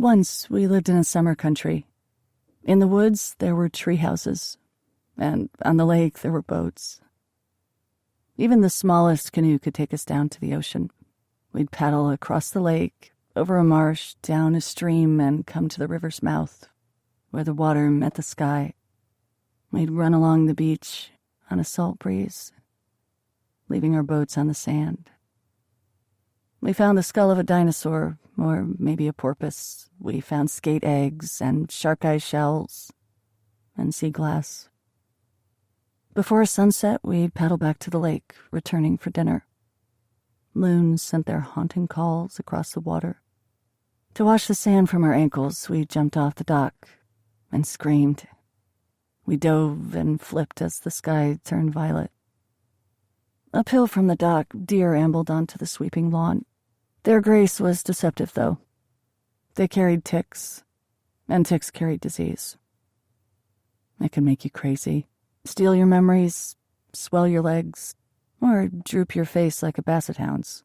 Once we lived in a summer country. In the woods, there were tree houses, and on the lake, there were boats. Even the smallest canoe could take us down to the ocean. We'd paddle across the lake, over a marsh, down a stream, and come to the river's mouth, where the water met the sky. We'd run along the beach on a salt breeze, leaving our boats on the sand. We found the skull of a dinosaur, or maybe a porpoise. We found skate eggs and shark-eye shells and sea glass. Before sunset, we'd paddle back to the lake, returning for dinner. Loons sent their haunting calls across the water. To wash the sand from our ankles, we jumped off the dock and screamed. We dove and flipped as the sky turned violet. Uphill from the dock, deer ambled onto the sweeping lawn. Their grace was deceptive, though. They carried ticks, and ticks carried disease. It could make you crazy, steal your memories, swell your legs, or droop your face like a basset hound's.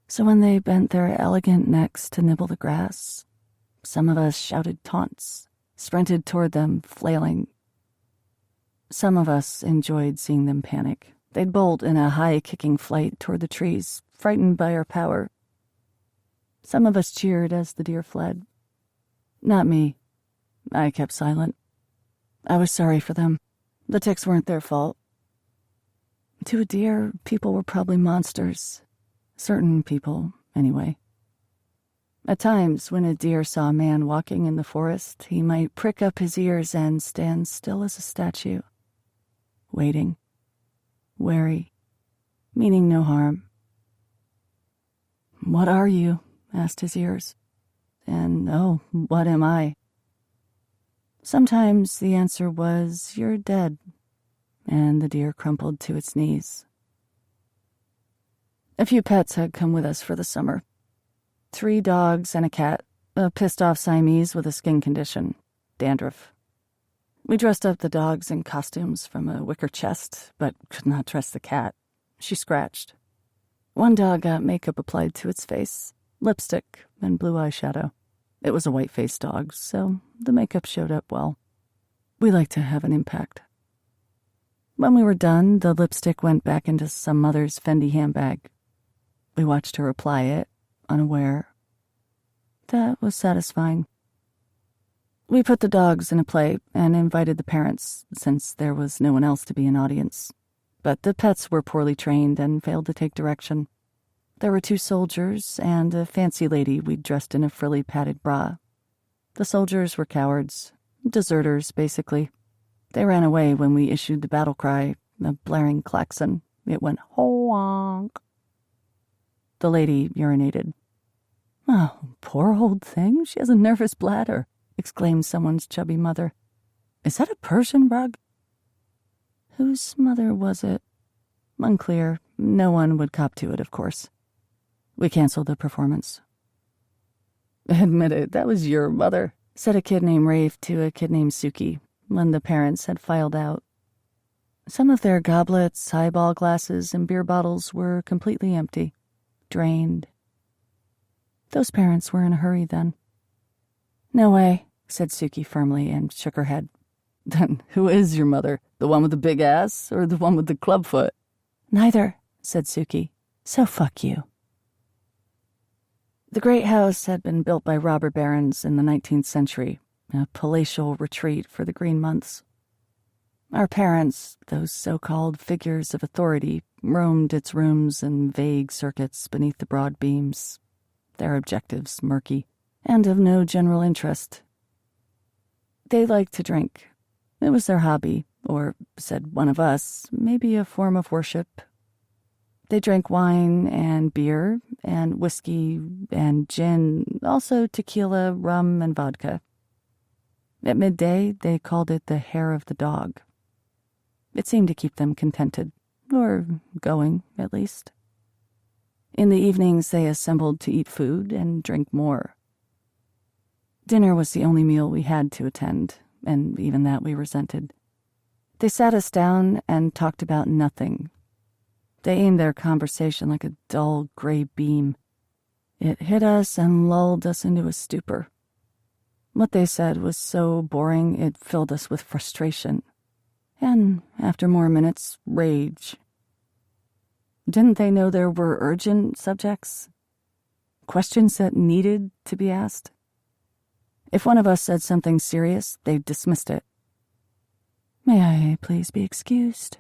So when they bent their elegant necks to nibble the grass, some of us shouted taunts, sprinted toward them, flailing. Some of us enjoyed seeing them panic. They'd bolt in a high-kicking flight toward the trees, frightened by our power. Some of us cheered as the deer fled. Not me. I kept silent. I was sorry for them. The ticks weren't their fault. To a deer, people were probably monsters. Certain people, anyway. At times, when a deer saw a man walking in the forest, he might prick up his ears and stand still as a statue, waiting, wary, meaning no harm. "What are you?" asked his ears. And, "Oh, what am I?" Sometimes the answer was, "You're dead," and the deer crumpled to its knees. A few pets had come with us for the summer. 3 dogs and a cat, a pissed-off Siamese with a skin condition, dandruff. We dressed up the dogs in costumes from a wicker chest, but could not trust the cat. She scratched. One dog got makeup applied to its face, lipstick, and blue eyeshadow. It was a white-faced dog, so the makeup showed up well. We like to have an impact. When we were done, the lipstick went back into some mother's Fendi handbag. We watched her apply it, unaware. That was satisfying. We put the dogs in a play and invited the parents, since there was no one else to be an audience. But the pets were poorly trained and failed to take direction. There were 2 soldiers and a fancy lady we'd dressed in a frilly padded bra. The soldiers were cowards, deserters, basically. They ran away when we issued the battle cry, a blaring klaxon. It went honk. The lady urinated. "Oh, poor old thing, she has a nervous bladder," exclaimed someone's chubby mother. "Is that a Persian rug?" Whose mother was it? Unclear. No one would cop to it, of course. We canceled the performance. "Admit it, that was your mother," said a kid named Rafe to a kid named Suki when the parents had filed out. Some of their goblets, highball glasses, and beer bottles were completely empty, drained. Those parents were in a hurry then. "No way," said Suki firmly and shook her head. "Then who is your mother? The one with the big ass or the one with the clubfoot?" "Neither," said Suki. "So fuck you." The great house had been built by robber barons in the 19th century, a palatial retreat for the green months. Our parents, those so-called figures of authority, roamed its rooms in vague circuits beneath the broad beams, their objectives murky and of no general interest. They liked to drink. It was their hobby, or, said one of us, maybe a form of worship. They drank wine and beer and whiskey and gin, also tequila, rum, and vodka. At midday, they called it the hair of the dog. It seemed to keep them contented, or going, at least. In the evenings, they assembled to eat food and drink more. Dinner was the only meal we had to attend, and even that we resented. They sat us down and talked about nothing. They aimed their conversation like a dull gray beam. It hit us and lulled us into a stupor. What they said was so boring it filled us with frustration. And, after more minutes, rage. Didn't they know there were urgent subjects? Questions that needed to be asked? If one of us said something serious, they dismissed it. "May I please be excused?"